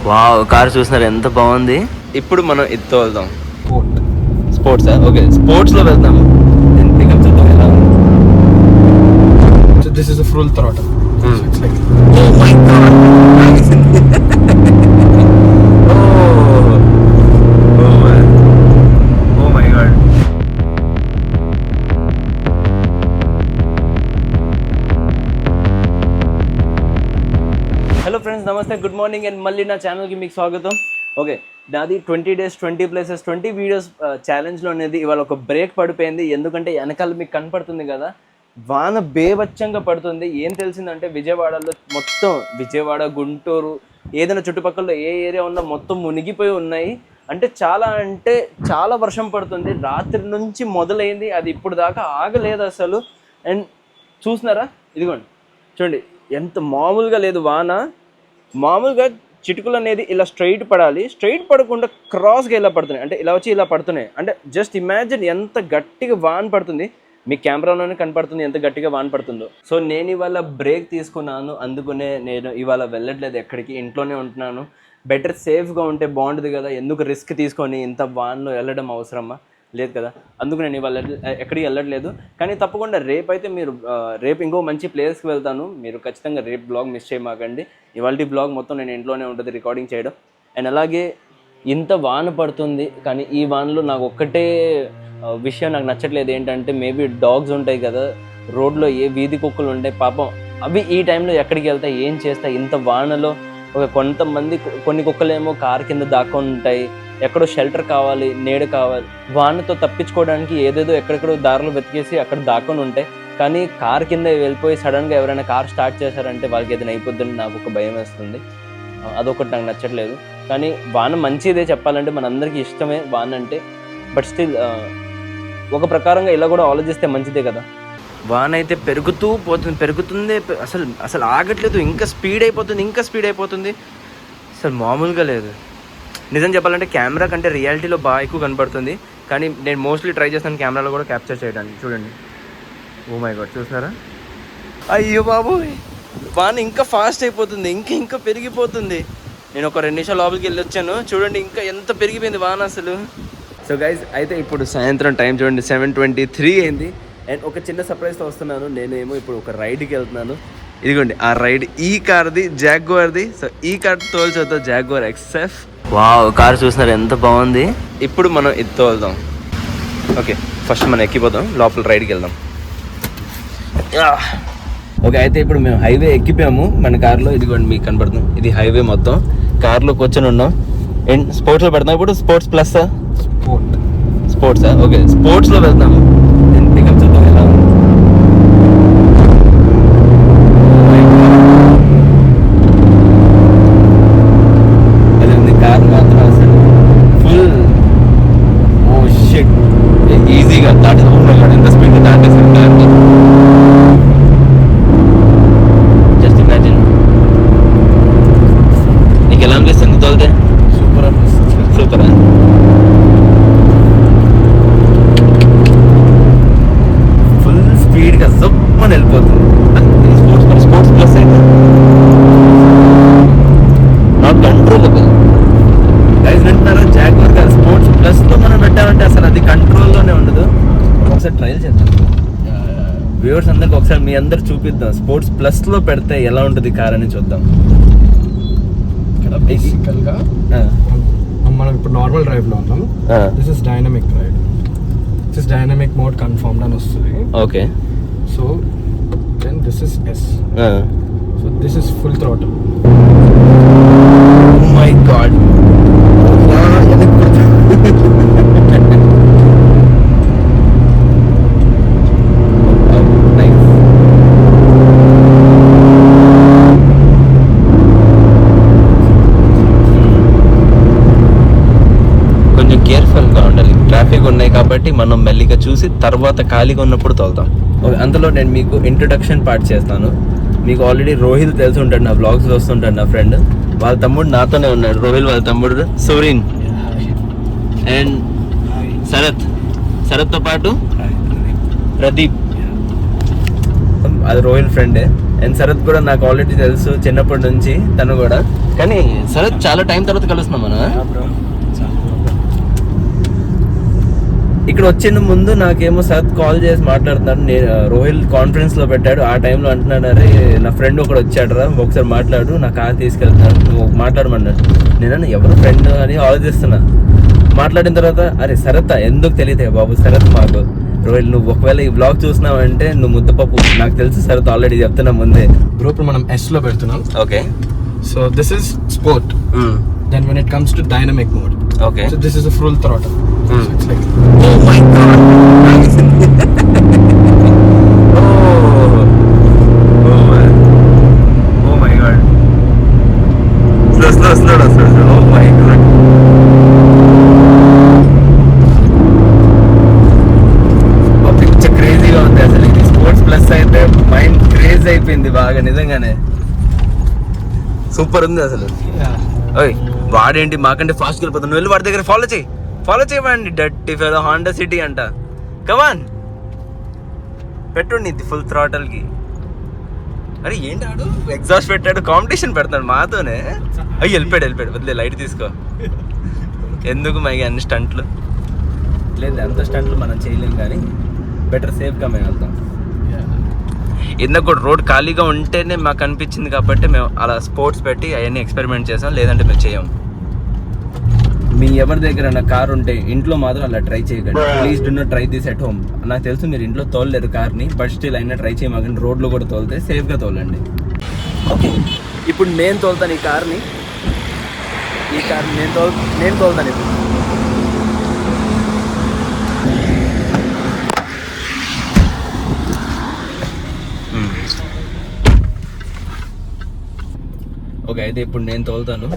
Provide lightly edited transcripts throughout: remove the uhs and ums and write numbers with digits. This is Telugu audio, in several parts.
వావ్, కార్ చూసినారు ఎంత బాగుంది. ఇప్పుడు మనం ఇది తోలుదాం. స్పోర్ట్స్ ఓకే, స్పోర్ట్స్ లో వెళ్దాము. పికప్ చూద్దాం ఎలా ఉంది. So this is a full throttle. So it's like Oh my god. Oh my god. Hello friends, నమస్తే, గుడ్ మార్నింగ్ అండ్ మళ్ళీ నా ఛానల్కి మీకు స్వాగతం. ఓకే, నాది 20 days 20 places 20 videos ఛాలెంజ్లో అనేది ఇవాళ ఒక బ్రేక్ పడిపోయింది. ఎందుకంటే వెనకాల మీకు కనపడుతుంది కదా, వాన బేవచ్చంగా పడుతుంది. ఏం తెలిసిందంటే విజయవాడలో మొత్తం, విజయవాడ, గుంటూరు, ఏదైనా చుట్టుపక్కల ఏ ఏరియా ఉన్నా మొత్తం మునిగిపోయి ఉన్నాయి. అంటే చాలా వర్షం పడుతుంది. రాత్రి నుంచి మొదలైంది, అది ఇప్పుడు దాకా ఆగలేదు అసలు. అండ్ చూస్తున్నారా, ఇదిగోండి చూడండి, ఎంత మామూలుగా లేదు వాన. మామూలుగా చిటుకులు అనేది ఇలా స్ట్రైట్ పడాలి, స్ట్రైట్ పడకుండా క్రాస్గా ఇలా పడుతున్నాయి, అంటే ఇలా వచ్చి ఇలా పడుతున్నాయి. అంటే జస్ట్ ఇమాజిన్ ఎంత గట్టిగా వాన పడుతుంది. మీ కెమెరాలోనే కనపడుతుంది ఎంత గట్టిగా వాన పడుతుందో. సో నేను ఇవాళ బ్రేక్ తీసుకున్నాను, అందుకనే నేను ఇవాళ వెళ్ళట్లేదు ఎక్కడికి, ఇంట్లోనే ఉంటున్నాను. బెటర్ సేఫ్గా ఉంటే బాగుంటుంది కదా, ఎందుకు రిస్క్ తీసుకొని ఇంత వాన్లో వెళ్ళడం అవసరమా, లేదు కదా. అందుకు నేను ఇవాళ ఎక్కడికి వెళ్ళట్లేదు. కానీ తప్పకుండా రేపు అయితే మీరు, రేపు ఇంకో మంచి ప్లేస్కి వెళ్తాను. మీరు ఖచ్చితంగా రేపు బ్లాగ్ మిస్ చేయమాకండి. ఇవాళ బ్లాగ్ మొత్తం నేను ఇంట్లోనే ఉంటుంది రికార్డింగ్ చేయడం. అండ్ అలాగే ఇంత వాన పడుతుంది, కానీ ఈ వానలో నాకు ఒక్కటే విషయం నాకు నచ్చట్లేదు. ఏంటంటే మేబీ డాగ్స్ ఉంటాయి కదా రోడ్లో, ఏ వీధి కుక్కలు ఉంటాయి పాపం, అవి ఈ టైంలో ఎక్కడికి వెళ్తాయి, ఏం చేస్తాయి ఇంత వానలో. కొంతమంది కొన్ని కుక్కలేమో కార్ కింద దాక్కొని ఉంటాయి, ఎక్కడో షెల్టర్ కావాలి, నీడ కావాలి, వానతో తప్పించుకోవడానికి ఏదేదో ఎక్కడెక్కడో దారిలో వెతికేసి అక్కడ దాక్కొని ఉంటాయి. కానీ కార్ కింద వెళ్ళిపోయి సడన్గా ఎవరైనా కార్ స్టార్ట్ చేశారంటే వాళ్ళకి ఏదైనా అయిపోద్దని నాకు ఒక భయం వేస్తుంది. అదొకటి నాకు నచ్చట్లేదు. కానీ వాన మంచిదే చెప్పాలంటే, మనందరికీ ఇష్టమే వాన అంటే. బట్ స్టిల్ ఒక ప్రకారంగా ఇలా కూడా ఆలోచిస్తే మంచిదే కదా. వాన అయితే పెరుగుతుంది, అసలు ఆగట్లేదు, ఇంకా స్పీడ్ అయిపోతుంది. అసలు మామూలుగా లేదు. నిజం చెప్పాలంటే కెమెరా కంటే రియాలిటీలో బాగా ఎక్కువ కనపడుతుంది. కానీ నేను మోస్ట్లీ ట్రై చేస్తాను కెమెరాలో కూడా క్యాప్చర్ చేయడానికి. చూడండి, ఓ మై గాడ్, చూస్తున్నారా? అయ్యో బాబు, వాన ఇంకా ఫాస్ట్ అయిపోతుంది, ఇంకా పెరిగిపోతుంది. నేను ఒక 2 నిమిషాలు లోపలికి వెళ్ళి వచ్చాను, చూడండి ఇంకా ఎంత పెరిగిపోయింది వాన అసలు. సో గైజ్, అయితే ఇప్పుడు సాయంత్రం టైం చూడండి, 7:23 అయింది. అండ్ ఒక చిన్న సర్ప్రైజ్తో వస్తున్నాను. నేనేమో ఇప్పుడు ఒక రైడ్కి వెళ్తున్నాను. ఇదిగోండి ఆ రైడ్, ఈ కార్ది, జాగ్వార్ది. సో ఈ కార్ తోల్చొద్దు, జాగ్వార్ XF. వావ్, కార్ చూసినారు ఎంత బాగుంది. ఇప్పుడు మనం ఇది తోలుదాం. ఓకే, ఫస్ట్ మనం ఎక్కిపోదాం, లోపల రైడ్కి వెళ్దాం. ఓకే, అయితే ఇప్పుడు మేము హైవే ఎక్కిపోయాము మన కార్లో. ఇదిగోండి మీకు కనపడుతుంది, ఇది హైవే మొత్తం. కార్లో కూర్చొని ఉన్నాం. అండ్ స్పోర్ట్స్లో పెడతాం ఇప్పుడు. Sports plus స్పోర్ట్సా? ఓకే, స్పోర్ట్స్లో వెళ్తాము. అండ్ పికప్ చూద్దాం ఎలా ఉంది. అది ఉంది కార్ మాత్రం అసలు ఫుల్. ఓ షిట్, ఈజీగా దాటేసి ఊళ్ళో ఎంత స్పీడ్ దాటేసి కార్ని. Just imagine. నీకు ఎలా అనిపిస్తుంది తోలితే? సూపరా? ఫుల్ స్పీడ్గా జమ్మని వెళ్ళిపోతుంది. స్పోర్ట్స్ ప్లస్ అయితే నాట్ కంట్రోలబుల్. గైస్ వింటున్నారా? జాగ్వార్ కార్ స్పోర్ట్స్ ప్లస్లో మనం పెట్టామంటే అసలు అది కంట్రోల్లోనే ఉండదు. ఒకసారి ట్రయల్ చేద్దాం వ్యూవర్స్ అందరికి, ఒకసారి మీ అందరు చూపిద్దాం. స్పోర్ట్స్ ప్లస్లో పెడితే ఎలా ఉంటుంది కార్ అని చూద్దాం. బేసికల్గా మనం ఇప్పుడు నార్మల్ డ్రైవ్లో ఉన్నాం. This is dynamic ride. This is dynamic mode confirmed అని వస్తుంది. Okay, so then this is S. So this is full throttle. Oh my God, కొంచెం కేర్ఫుల్గా ఉండాలి. ట్రాఫిక్ ఉన్నాయి కాబట్టి మనం మెల్లిగా చూసి తర్వాత ఖాళీగా ఉన్నప్పుడు తోలుతాం. అందులో నేను మీకు ఇంట్రొడక్షన్ పార్ట్ చేస్తాను. మీకు ఆల్రెడీ రోహిల్ తెలిసి ఉంటాడు, నా బ్లాగ్స్ వస్తుంటాడు, నా ఫ్రెండ్. వాళ్ళ తమ్ముడు నాతోనే ఉన్నాడు, రోహిల్ వాళ్ళ తమ్ముడు సూరిన్. అండ్ శరత్తో పాటు ప్రదీప్, అది రోహిల్ ఫ్రెండే. అండ్ శరత్ కూడా నాకు ఆల్రెడీ తెలుసు చిన్నప్పటి నుంచి, తను కూడా. కానీ శరత్ చాలా టైం తర్వాత కలుస్తున్నాం మనం. ఇక్కడ వచ్చిన ముందు నాకేమో శరత్ కాల్ చేసి మాట్లాడుతున్నాడు. నేను రోహిల్ కాన్ఫరెన్స్ లో పెట్టాడు, ఆ టైంలో అంటున్నాడు, అరే నా ఫ్రెండ్ ఒకడు వచ్చాడురా, ఒకసారి మాట్లాడు, నా కార్ తీసుకెళ్తున్నాడు, నువ్వు మాట్లాడమన్నాడు. నేను ఎవరు ఫ్రెండ్ అని ఆలోచిస్తున్నా. మాట్లాడిన తర్వాత అరే శరత్ ఎందుకు తెలియదే బాబు, శరత్ మాకు. రోహిల్ నువ్వు ఒకవేళ ఈ బ్లాగ్ చూసినావంటే నువ్వు ముద్దపప్పు, నాకు తెలుసు శరత్ ఆల్రెడీ చెప్తున్నా ముందే. బ్రో ఇప్పుడు మనం S లో పెడుతున్నాం. Okay, so this is sport. Then when it comes to dynamic mode, okay, so this is a full throttle. So it's like, oh my god. Oh my god. Slow. Oh my god. Picture క్రేజీగా ఉంది అసలు. ఇది స్పోర్ట్స్ ప్లస్ అయితే మైండ్ క్రేజ్ అయిపోయింది బాగా, నిజంగానే సూపర్ ఉంది అసలు. ఓయ్ వాడేంటి మాకంటే ఫాస్ట్కి వెళ్ళిపోతాను, నువ్వు వెళ్ళి వాడి దగ్గర ఫాలో చేయమండి. డట్టి ఫెలో హాండా సిటీ అంట. కమాన్ పెట్టుండి ఫుల్ థ్రాటల్కి. అరే ఏంటి ఆడు ఎగ్జాస్ట్ పెట్టాడు, కాంపిటీషన్ పెడతాడు మాతోనే. అయ్యి వెళ్ళిపోయాడు వదిలే, లైట్ తీసుకో. ఎందుకు మై అన్ని స్టంట్లు లేదు, అంత స్టంట్లు మనం చేయలేం, కానీ బెటర్ సేఫ్గా మేము వెళ్తాం. ఇందాక కూడా రోడ్ ఖాళీగా ఉంటేనే మాకు అనిపించింది కాబట్టి మేము అలా స్పోర్ట్స్ పెట్టి అవన్నీ ఎక్స్పెరిమెంట్ చేసాం, లేదంటే మేము చేయం. మీ ఎవరి దగ్గర నా కార్ ఉంటే ఇంట్లో మాత్రం అలా ట్రై చేయకండి. Please do not try this at home. నాకు తెలుసు మీరు ఇంట్లో తోలలేరు కార్ని, బట్ స్టిల్ అయినా ట్రై చేయమాకండి. రోడ్లో కూడా తోలితే సేఫ్గా తోలండి. ఓకే, ఇప్పుడు నేను తోలుతాను ఈ కార్ని నేను తోలుతాను ఇప్పుడు. ఓకే, అయితే ఇప్పుడు నేను తోలుతాను.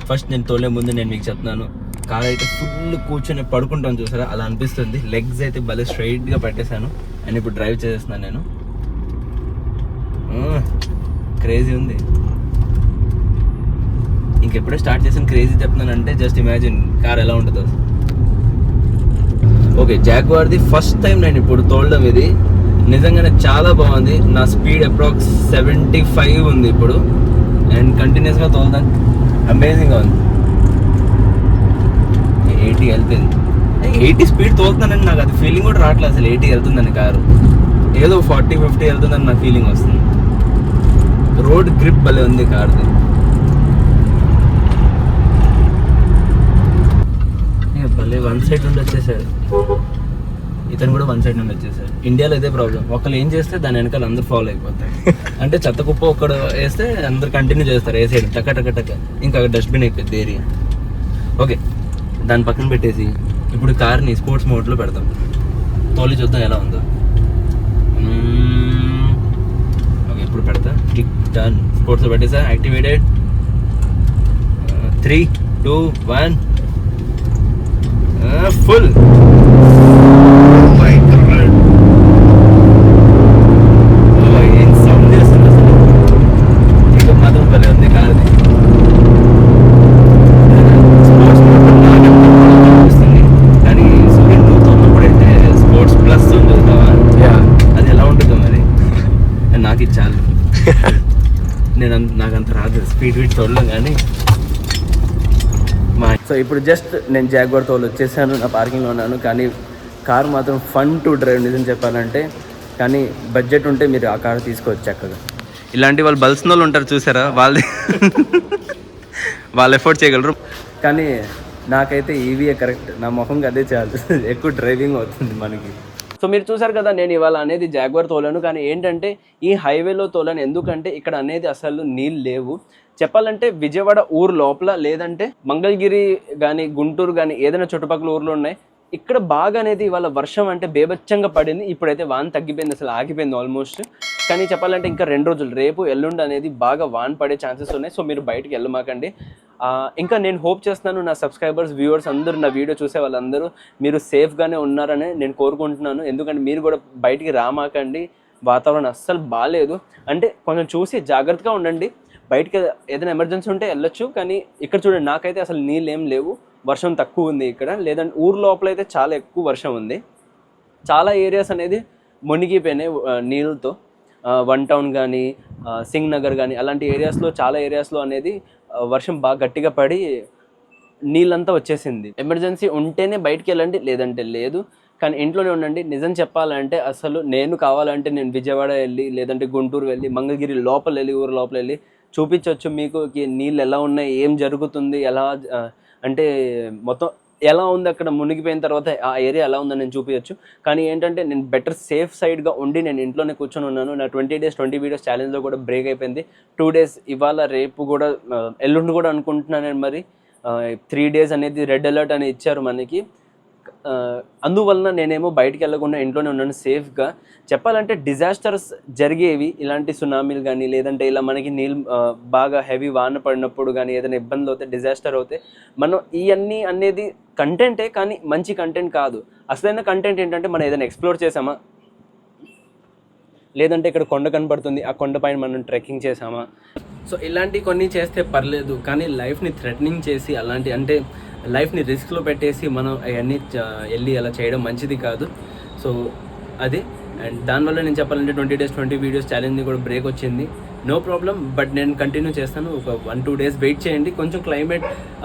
ఫస్ట్ నేను తోలే ముందు నేను మీకు చెప్తున్నాను, కార్ అయితే ఫుల్ కూర్చొని పడుకుంటాను చూసారా, అలా అనిపిస్తుంది. లెగ్స్ అయితే భలే స్ట్రైట్గా పెట్టేశాను అండ్ ఇప్పుడు డ్రైవ్ చేస్తున్నాను నేను. క్రేజీ ఉంది. ఇంకెప్పుడే స్టార్ట్ చేసాను క్రేజీ చెప్తున్నానంటే జస్ట్ ఇమాజిన్ కార్ ఎలా ఉంటుందో. ఓకే, జాగ్వార్ది ఫస్ట్ టైం నేను ఇప్పుడు తోలడం. ఇది నిజంగానే చాలా బాగుంది. నా స్పీడ్ అప్రాక్స్ 75 ఉంది ఇప్పుడు, అండ్ కంటిన్యూస్గా తోలుతాను. అమేజింగ్గా ఉంది. 80 వెళ్తుంది. 80 స్పీడ్ తోలుతానని నాకు అది ఫీలింగ్ కూడా రావట్లేదు అసలు. 80 వెళ్తుందని కారు, ఏదో 40-50 వెళ్తుందని నాకు ఫీలింగ్ వస్తుంది. రోడ్ గ్రిప్ భలే ఉంది కార్ది. భలే వన్ సైడ్ నుండి వచ్చేసాడు ఇతను కూడా, వన్ సైడ్ నుండి వచ్చేసాడు. ఇండియాలో ఇదే ప్రాబ్లం, ఒకళ్ళు ఏం చేస్తే దాని వెనకాల అందరూ ఫాలో అయిపోతారు. అంటే చెత్త కుప్ప ఒక్కడు వేస్తే అందరు కంటిన్యూ చేస్తారు ఏ సైడ్ టక్క. ఇంకా డస్ట్బిన్ అయిపోయింది ఏరియా. ఓకే, దాని పక్కన పెట్టేసి ఇప్పుడు కార్ని స్పోర్ట్స్ మోడ్లో పెడతాం. తోలి చూద్దాం ఎలా ఉందో. ఓకే, ఇప్పుడు పెడతా. Kick done. స్పోర్ట్స్లో పెట్టేసా. యాక్టివేటెడ్. 3, 2, 1 ఫుల్. ఏం సౌండ్ చేస్తుంది అసలు. ఇంకా మాత్రం భలే ఉంది కార్ది. స్పోర్ట్స్ అనిపిస్తుంది, కానీ సూర్యుడు నువ్వు తోలినప్పుడైతే స్పోర్ట్స్ ప్లస్ ఉంది చూస్తావా, అది ఎలా ఉంటుందో మరి. నాకు ఇది చాలు. నాకు అంత రాదు స్పీడ్ తోడలేం కానీ. సో ఇప్పుడు జస్ట్ నేను జాగ్వార్ తోలు వచ్చేసాను, నా పార్కింగ్లో ఉన్నాను. కానీ కార్ మాత్రం ఫన్ టు డ్రైవ్ నిజం చెప్పాలంటే. కానీ బడ్జెట్ ఉంటే మీరు ఆ కార్ తీసుకోవచ్చు చక్కగా. ఇలాంటి వాళ్ళు బల్సిన వాళ్ళు ఉంటారు చూసారా, వాళ్ళు ఎఫోర్డ్ చేయగలరు. కానీ నాకైతే ఈవీఏ కరెక్ట్, నా మొహంకి అదే చాలు. ఎక్కువ డ్రైవింగ్ అవుతుంది మనకి. సో మీరు చూసారు కదా, నేను ఇవాళ అనేది జాగ్వార్ తోలాను. కానీ ఏంటంటే ఈ హైవేలో తోలాను, ఎందుకంటే ఇక్కడ అనేది అసలు నీళ్ళు లేవు. చెప్పాలంటే విజయవాడ ఊరు లోపల, లేదంటే మంగళగిరి కానీ గుంటూరు కానీ ఏదైనా చుట్టుపక్కల ఊర్లు ఉన్నాయి. ఇక్కడ బాగా అనేది ఇవాళ వర్షం అంటే బేబచ్చంగా పడింది. ఇప్పుడైతే వాన తగ్గిపోయింది, అసలు ఆగిపోయింది ఆల్మోస్ట్. కానీ చెప్పాలంటే ఇంకా 2 రోజులు, రేపు ఎల్లుండి అనేది బాగా వాన పడే ఛాన్సెస్ ఉన్నాయి. సో మీరు బయటికి వెళ్ళమాకండి. ఇంకా నేను హోప్ చేస్తున్నాను నా సబ్స్క్రైబర్స్, వ్యూవర్స్ అందరూ, నా వీడియో చూసే వాళ్ళందరూ మీరు సేఫ్గానే ఉన్నారని నేను కోరుకుంటున్నాను. ఎందుకంటే మీరు కూడా బయటికి రామాకండి, వాతావరణం అస్సలు బాగాలేదు. అంటే కొంచెం చూసి జాగ్రత్తగా ఉండండి. బయటకి ఏదైనా ఎమర్జెన్సీ ఉంటే వెళ్ళొచ్చు. కానీ ఇక్కడ చూడండి, నాకైతే అసలు నీళ్ళు ఏం లేవు, వర్షం తక్కువ ఉంది ఇక్కడ. లేదంటే ఊరు లోపల అయితే చాలా ఎక్కువ వర్షం ఉంది. చాలా ఏరియాస్ అనేది మునిగిపోయినాయి నీళ్ళతో. 1 టౌన్ కానీ సింగ్ నగర్ కానీ అలాంటి ఏరియాస్లో చాలా ఏరియాస్లో అనేది వర్షం బాగా గట్టిగా పడి నీళ్ళంతా వచ్చేసింది. ఎమర్జెన్సీ ఉంటేనే బయటికి వెళ్ళండి, లేదంటే లేదు, కానీ ఇంట్లోనే ఉండండి. నిజం చెప్పాలంటే అసలు నేను కావాలంటే నేను విజయవాడ వెళ్ళి లేదంటే గుంటూరు వెళ్ళి మంగళగిరి లోపల వెళ్ళి ఊరు లోపల వెళ్ళి చూపించవచ్చు మీకు నీళ్ళు ఎలా ఉన్నాయి, ఏం జరుగుతుంది, ఎలా అంటే మొత్తం ఎలా ఉంది అక్కడ మునిగిపోయిన తర్వాత ఆ ఏరియా ఎలా ఉందని నేను చూపించచ్చు. కానీ ఏంటంటే నేను బెటర్ సేఫ్ సైడ్గా ఉండి నేను ఇంట్లోనే కూర్చొని ఉన్నాను. నా 20 days 20 videos ఛాలెంజ్లో కూడా బ్రేక్ అయిపోయింది. 2 days ఇవాళ రేపు కూడా ఎల్లుండి కూడా అనుకుంటున్నాను నేను. మరి 3 days అనేది రెడ్ అలర్ట్ అని ఇచ్చారు మనకి. అందువలన నేనేమో బయటికి వెళ్ళకుండా ఇంట్లోనే ఉన్నాను సేఫ్గా. చెప్పాలంటే డిజాస్టర్స్ జరిగేవి, ఇలాంటి సునామీలు కానీ లేదంటే ఇలా మనకి నీళ్ళు బాగా హెవీ వాన పడినప్పుడు కానీ ఏదైనా ఇబ్బందులు అవుతే, డిజాస్టర్ అవుతే మనం ఇవన్నీ అనేది కంటెంటే, కానీ మంచి కంటెంట్ కాదు. అసలైన కంటెంట్ ఏంటంటే మనం ఏదైనా ఎక్స్ప్లోర్ చేసామా, లేదంటే ఇక్కడ కొండ కనపడుతుంది ఆ కొండ పైన మనం ట్రెక్కింగ్ చేసామా. సో ఇలాంటి కొన్ని చేస్తే పర్లేదు, కానీ లైఫ్ని థ్రెటనింగ్ చేసి అలాంటి అంటే లైఫ్ని రిస్క్లో పెట్టేసి మనం అవన్నీ వెళ్ళి అలా చేయడం మంచిది కాదు. సో అది. అండ్ దానివల్ల నేను చెప్పాలంటే 20 days 20 videos ఛాలెంజ్ని కూడా బ్రేక్ వచ్చింది. నో ప్రాబ్లం, బట్ నేను కంటిన్యూ చేస్తాను. ఒక 1-2 days వెయిట్ చేయండి, కొంచెం క్లైమేట్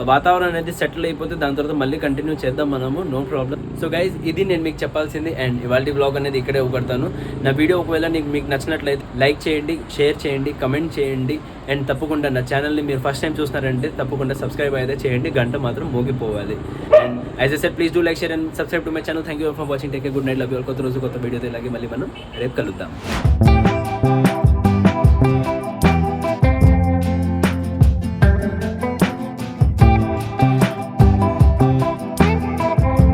వాతావరణం అనేది సెటిల్ అయిపోతే దాని తర్వాత మళ్ళీ కంటిన్యూ చేద్దాం మనము. No problem. సో గైజ్, ఇది నేను మీకు చెప్పాల్సింది. అండ్ ఇవాళ వ్లాగ్ అనేది ఇక్కడే ఊపడతాను. నా వీడియో ఒకవేళ మీకు నచ్చినట్లయితే లైక్ చేయండి, షేర్ చేయండి, కమెంట్ చేయండి. అండ్ తప్పకుండా నా ఛానల్ని మీరు ఫస్ట్ టైం చూస్తున్నారంటే తప్పకుండా సబ్స్క్రైబ్ అయితే చేయండి, గంట మాత్రం మోగిపోవాలి. And as I said, please do like, share and subscribe to my channel. Thank you for watching. Take a good night, love you all. కొత్త రోజు కొత్త వీడియోతో ఇలాగే మళ్ళీ మనం రేపు కలుద్దాం.